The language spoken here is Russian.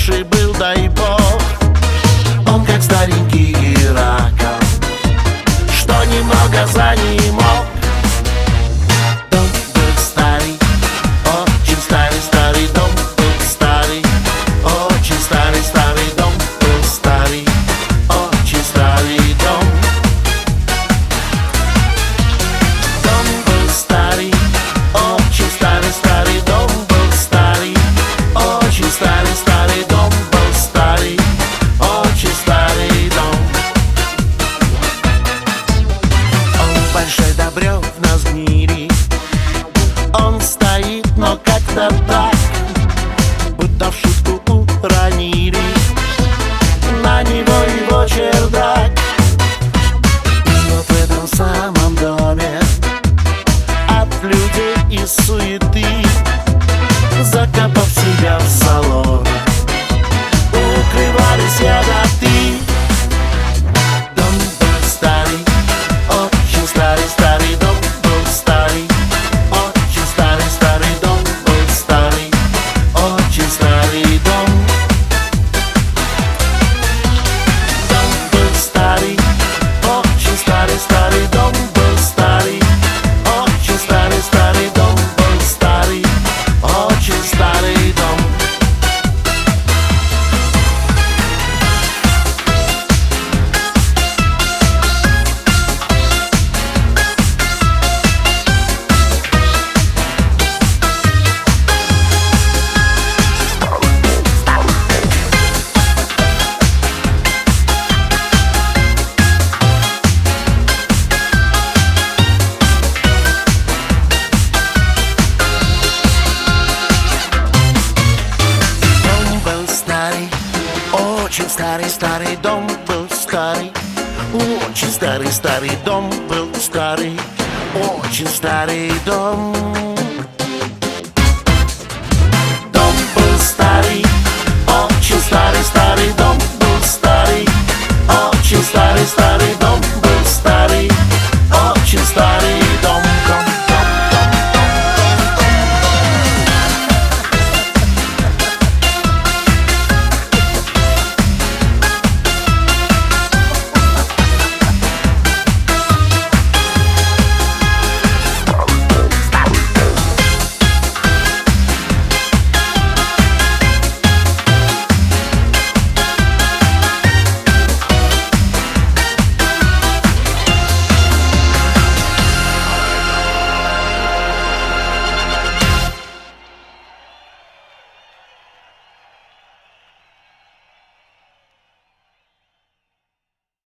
хороший был, дай бог. Он как старенький Геракл, что немного за ним мог. Дом был старый, очень старый, старый дом был старый, очень старый, старый дом был старый, очень старый дом. Дом был старый, очень старый, старый дом был старый, очень старый, старый дом был старый, очень старый дом. Он большой до бревна сгнили, он стоит, но как-то так, будто в шутку уронили на него его чердак. И вот в этом самом доме от людей и суеты, закопав себя в салоне, укрывались ягоды. Дом был старый, очень старый, старый дом был старый, очень старый, старый дом был старый, очень старый дом. Дом был старый, очень старый, старый дом был старый, очень старый, старый дом был старый, очень старый дом. Очень старый, старый дом был старый, очень старый, старый дом был старый, очень старый дом.